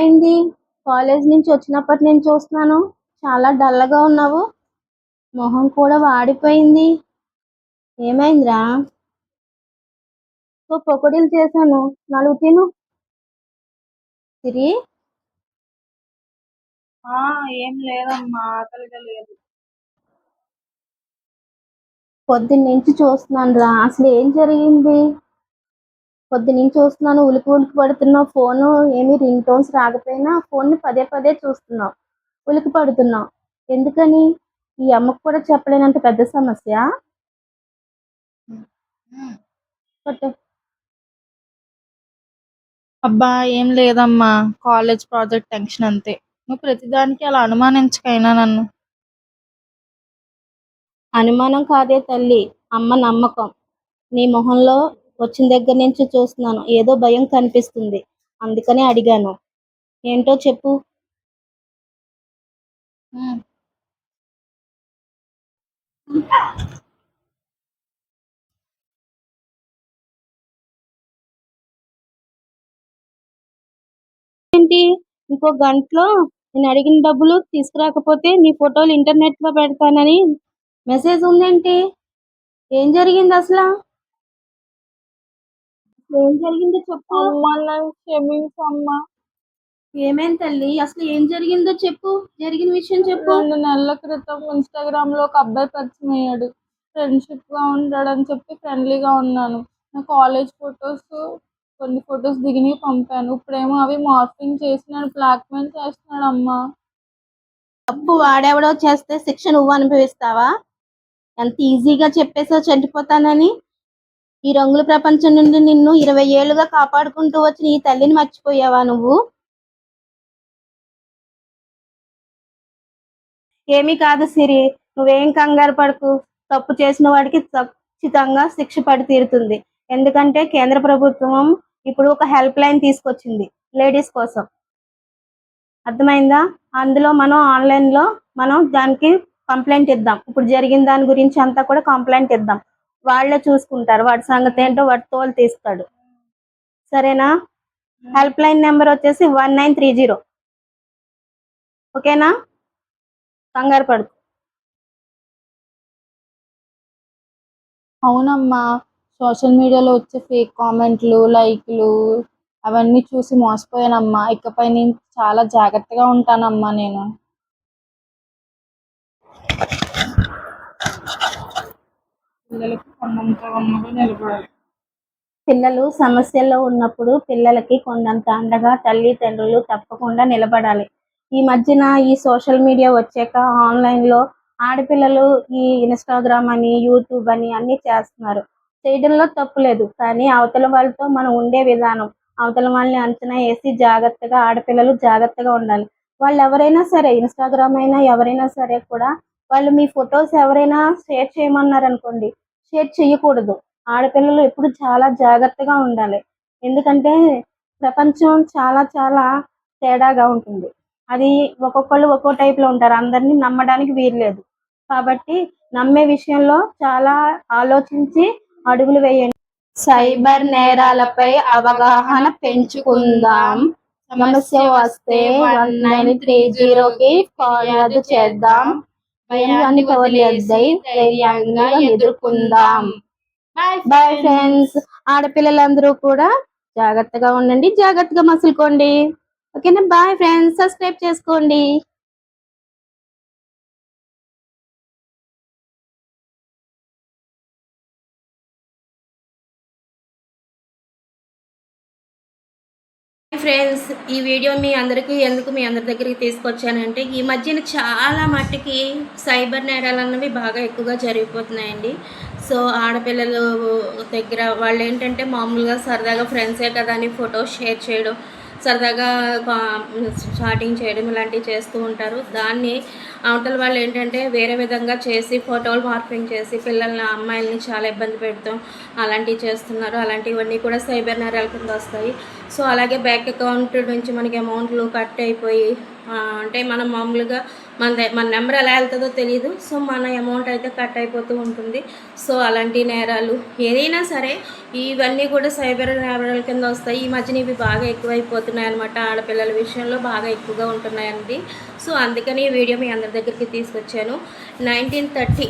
ఏంది కాలేజ్ నుంచి వచ్చినప్పటి నుంచి చూస్తున్నాను. చాలా డల్‌గా ఉన్నావు. మొహం కూడా వాడిపోయింది. ఏమైందిరా? పకోడీలు చేశాను. 4 తిను. సిరి ఏం లేదమ్మా, ఆకలిగా లేదు. పొద్దున్నుంచి చూస్తున్నానురా. అసలు ఏం జరిగింది? పొద్దున్నుంచి చూస్తున్నాను. ఉలికి ఉలికి పడుతున్నావు. ఫోను ఏమి రింగ్ టోన్స్ రాకపోయినా ఫోన్‌ని పదే పదే చూస్తున్నావు. ఉలికి పడుతున్నావు. ఎందుకని? ఈ అమ్మకు కూడా చెప్పలేనంత పెద్ద సమస్య? కొట్టు. అబ్బా, ఏం లేదమ్మా, కాలేజ్ ప్రాజెక్ట్ టెన్షన్ అంతే. నువ్వు ప్రతిదానికి అలా అనుమానించకైనా నన్ను. అనుమానం కాదే తల్లి, అమ్మ నమ్మకం. నీ మొహంలో వచ్చిన దగ్గర నుంచి చూస్తున్నాను. ఏదో భయం కనిపిస్తుంది. అందుకనే అడిగాను. ఏంటో చెప్పు. ఉమ్, ఏంటి? ఇంకో గంటలో నేను అడిగిన డబ్బులు తీసుకురాకపోతే నీ ఫోటోలు ఇంటర్నెట్లో పెడతానని మెసేజ్ ఉందేంటి? ఏం జరిగింది అసలు? ఏం జరిగిందో చెప్పు. అమ్మా, నన్ను క్షమించమ్మా. ఏమైంది తల్లి? అసలు ఏం జరిగిందో చెప్పు. జరిగిన విషయం చెప్పు. 2 నెలల క్రితం ఇన్స్టాగ్రామ్ లో ఒక అబ్బాయి పరిచయం అయ్యాడు. ఫ్రెండ్షిప్ గా ఉంటాడని చెప్పి ఫ్రెండ్లీగా ఉన్నాను. నా కాలేజ్ ఫొటోస్, కొన్ని ఫొటోస్ దిగినవి పంపాను. ఇప్పుడేమో అవి మార్ఫింగ్ చేసి నన్ను బ్లాక్మెయిల్ చేస్తున్నాడు అమ్మా. తప్పు వాడెవడో చేస్తే శిక్ష నువ్వు అనుభవిస్తావా? ఎంత ఈజీగా చెప్పేసావు చంటిపోతానని. ఈ రంగుల ప్రపంచం నుండి నిన్ను 20 ఏళ్లుగా కాపాడుకుంటూ వచ్చిన ఈ తల్లిని మర్చిపోయావా నువ్వు? ఏమీ కాదు సిరి, నువ్వేం కంగారు పడకు. తప్పు చేసిన వాడికి ఖచ్చితంగా శిక్ష పడి తీరుతుంది. ఎందుకంటే కేంద్ర ప్రభుత్వం ఇప్పుడు ఒక హెల్ప్ లైన్ తీసుకొచ్చింది లేడీస్ కోసం. అర్థమైందా? అందులో మనం ఆన్లైన్లో మనం దానికి కంప్లైంట్ ఇద్దాం. ఇప్పుడు జరిగిన దాని గురించి అంతా కూడా కంప్లైంట్ ఇద్దాం. వాళ్ళే చూసుకుంటారు. వాడి సంగతి ఏంటో వాడి తోలు తీస్తాడు. సరేనా? హెల్ప్ లైన్ నెంబర్ వచ్చేసి 1930. ఓకేనా? కంగారు పడు. అవునమ్మా, సోషల్ మీడియాలో వచ్చే ఫేక్ కామెంట్లు, లైక్లు అవన్నీ చూసి మోసపోయానమ్మా. ఇకపై నేను చాలా జాగ్రత్తగా ఉంటానమ్మా. నేను పిల్లలకి కొండంత ఉన్నగా నిలబడాలి. పిల్లలు సమస్యల్లో ఉన్నప్పుడు పిల్లలకి కొండంత అండగా తల్లిదండ్రులు తప్పకుండా నిలబడాలి. ఈ మధ్యన ఈ సోషల్ మీడియా వచ్చాక ఆన్లైన్లో ఆడపిల్లలు ఈ ఇన్స్టాగ్రామ్ అని యూట్యూబ్ అని అన్నీ చేస్తున్నారు. చేయడంలో తప్పు లేదు, కానీ అవతల వాళ్ళతో మనం ఉండే విధానం, అవతల వాళ్ళని అంచనా వేసి జాగ్రత్తగా ఆడపిల్లలు జాగ్రత్తగా ఉండాలి. వాళ్ళు ఎవరైనా సరే, ఇన్స్టాగ్రామ్ అయినా ఎవరైనా సరే కూడా, వాళ్ళు మీ ఫొటోస్ ఎవరైనా షేర్ చేయమన్నారనుకోండి, షేర్ చేయకూడదు. ఆడపిల్లలు ఎప్పుడు చాలా జాగ్రత్తగా ఉండాలి. ఎందుకంటే ప్రపంచం చాలా చాలా తేడాగా ఉంటుంది. అది ఒక్కొక్కళ్ళు ఒక్కో టైప్లో ఉంటారు. అందరినీ నమ్మడానికి వీల్లేదు. కాబట్టి నమ్మే విషయంలో చాలా ఆలోచించి అడుగులు వేయండి. సైబర్ నేరాలపై అవగాహన పెంచుకుందాం. సమస్య వస్తే 1930కి ఫిర్యాదు చేద్దాం. భయాన్ని వదిలేసి ధైర్యంగా ఎదుర్కొందాం. Bye friends. ఆడపిల్లలందరూ కూడా జాగ్రత్తగా ఉండండి, జాగ్రత్తగా మసులుకోండి. ఓకేనా? Bye friends. సబ్స్క్రైబ్ చేసుకోండి. ఫ్రెండ్స్, ఈ వీడియో మీ అందరికీ మీ అందరి దగ్గరికి తీసుకొచ్చానంటే, ఈ మధ్యన చాలా మట్టుకి సైబర్ నేరాలు అన్నవి బాగా ఎక్కువగా జరిగిపోతున్నాయండి. సో ఆడపిల్లలు దగ్గర వాళ్ళు ఏంటంటే మామూలుగా సరదాగా ఫ్రెండ్సే కదా అని ఫొటోస్ షేర్ చేయడం, సరదాగా చాటింగ్ చేయడం ఇలాంటివి చేస్తూ ఉంటారు. దాన్ని అవతల వాళ్ళు ఏంటంటే వేరే విధంగా చేసి ఫోటోలు మార్పింగ్ చేసి పిల్లల్ని, అమ్మాయిల్ని చాలా ఇబ్బంది పెడతాం అలాంటివి చేస్తున్నారు. అలాంటివన్నీ కూడా సైబర్ నేరాల కింద వస్తాయి. సో అలాగే బ్యాంక్ అకౌంట్ నుంచి మనకి అమౌంట్లు కట్ అయిపోయి అంటే మనం మామూలుగా మన నెంబర్ ఎలా వెళ్తుందో తెలియదు. సో మన అమౌంట్ అయితే కట్ అయిపోతూ ఉంటుంది. సో అలాంటి నేరాలు ఏదైనా సరే ఇవన్నీ కూడా సైబర్ నేరాల కింద వస్తాయి. ఈ మధ్యన ఇవి బాగా ఎక్కువైపోతున్నాయి అనమాట. ఆడపిల్లల విషయంలో బాగా ఎక్కువగా ఉంటున్నాయండి. సో అందుకని ఈ వీడియో మీ అందరి దగ్గరికి తీసుకొచ్చాను. 1930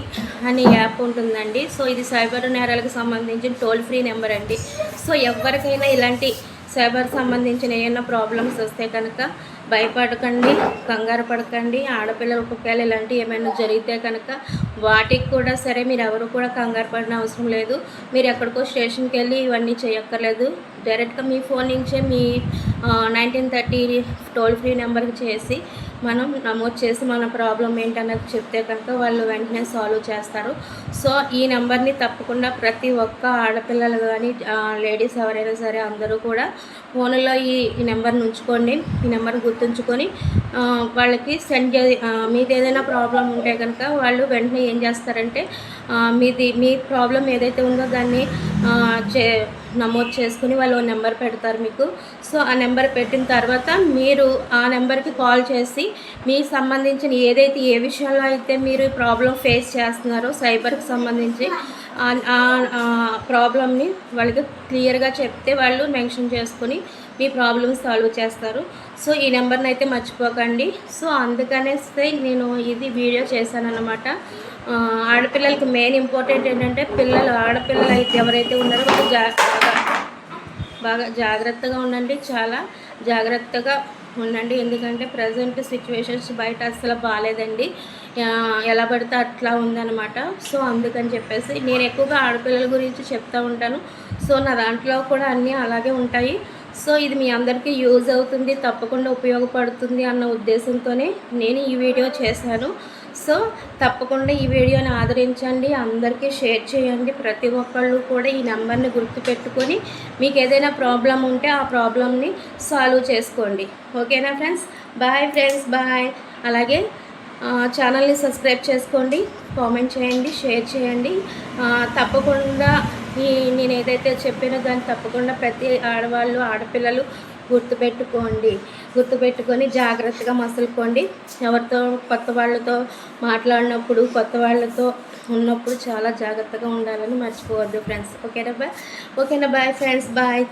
అనే యాప్ ఉంటుందండి. సో ఇది సైబర్ నేరాలకు సంబంధించిన టోల్ ఫ్రీ నెంబర్ అండి. సో ఎవరికైనా ఇలాంటి సైబర్ సంబంధించిన ఏమైనా ప్రాబ్లమ్స్ వస్తే కనుక భయపడకండి, కంగారు పడకండి. ఆడపిల్లలకు ఒకవేళ ఇలాంటివి ఏమైనా జరిగితే కనుక వాటికి కూడా సరే మీరు ఎవరు కూడా కంగారు పడిన అవసరం లేదు. మీరు ఎక్కడికో స్టేషన్కి వెళ్ళి ఇవన్నీ చేయక్కర్లేదు. డైరెక్ట్గా మీ ఫోన్ నుంచే మీ 1930 టోల్ ఫ్రీ నెంబర్కి చేసి మనం నమోదు చేసి మన ప్రాబ్లం ఏంటన్నది చెప్తే కనుక వాళ్ళు వెంటనే సాల్వ్ చేస్తారు. సో ఈ నెంబర్ని తప్పకుండా ప్రతి ఒక్క ఆడపిల్లలు కానీ లేడీస్ ఎవరైనా సరే అందరూ కూడా ఫోన్లో ఈ నెంబర్ని ఉంచుకోండి. ఈ నెంబర్ గుర్తుంచుకొని వాళ్ళకి సెండ్ మీది ఏదైనా ప్రాబ్లం ఉంటే కనుక వాళ్ళు వెంటనే ఏం చేస్తారంటే మీ ప్రాబ్లం ఏదైతే ఉందో దాన్ని నమోదు చేసుకుని వాళ్ళు నెంబర్ పెడతారు మీకు. సో ఆ నెంబర్ పెట్టిన తర్వాత మీరు ఆ నెంబర్కి కాల్ చేసి మీకు సంబంధించిన ఏ విషయంలో అయితే మీరు ప్రాబ్లం ఫేస్ చేస్తున్నారో సైబర్కి సంబంధించి ప్రాబ్లమ్ని వాళ్ళకి క్లియర్గా చెప్తే వాళ్ళు మెన్షన్ చేసుకొని మీ ప్రాబ్లమ్ సాల్వ్ చేస్తారు. సో ఈ నెంబర్ని అయితే మర్చిపోకండి. సో అందుకనేస్తే నేను ఇది వీడియో చేశాను అన్నమాట. ఆడపిల్లలకి మెయిన్ ఇంపార్టెంట్ ఏంటంటే ఆడపిల్లలు అయితే ఎవరైతే ఉన్నారో వాళ్ళు బాగా జాగ్రత్తగా ఉండండి. చాలా జాగ్రత్తగా ఉండండి. ఎందుకంటే ప్రజెంట్ సిచ్యువేషన్స్ బయట అస్సలు బాగాలేదండి. ఎలా పడితే అట్లా ఉందన్నమాట. సో అందుకని చెప్పేసి నేను ఎక్కువగా ఆడపిల్లల గురించి చెప్తూ ఉంటాను. సో నా దాంట్లో కూడా అన్నీ అలాగే ఉంటాయి. సో ఇది మీ అందరికీ యూజ్ అవుతుంది, తప్పకుండా ఉపయోగపడుతుంది అన్న ఉద్దేశంతోనే నేను ఈ వీడియో చేశాను. సో తప్పకుండా ఈ వీడియోని ఆదరించండి, అందరికీ షేర్ చేయండి. ప్రతి ఒక్కళ్ళు కూడా ఈ నెంబర్ని గుర్తుపెట్టుకొని మీకు ఏదైనా ప్రాబ్లం ఉంటే ఆ ప్రాబ్లమ్ని సాల్వ్ చేసుకోండి. ఓకేనా ఫ్రెండ్స్? Bye friends, bye. అలాగే ఛానల్ని సబ్స్క్రైబ్ చేసుకోండి, కామెంట్ చేయండి, షేర్ చేయండి. తప్పకుండా నేను ఏదైతే చెప్పినో దాన్ని తప్పకుండా ప్రతి ఆడపిల్లలు గుర్తుపెట్టుకొని జాగ్రత్తగా మసులుకోండి. ఎవరితో కొత్త వాళ్ళతో మాట్లాడినప్పుడు కొత్త వాళ్ళతో ఉన్నప్పుడు చాలా జాగ్రత్తగా ఉండాలని మర్చిపోవద్దు ఫ్రెండ్స్. ఓకేనా బాయ్ ఫ్రెండ్స్, బాయ్.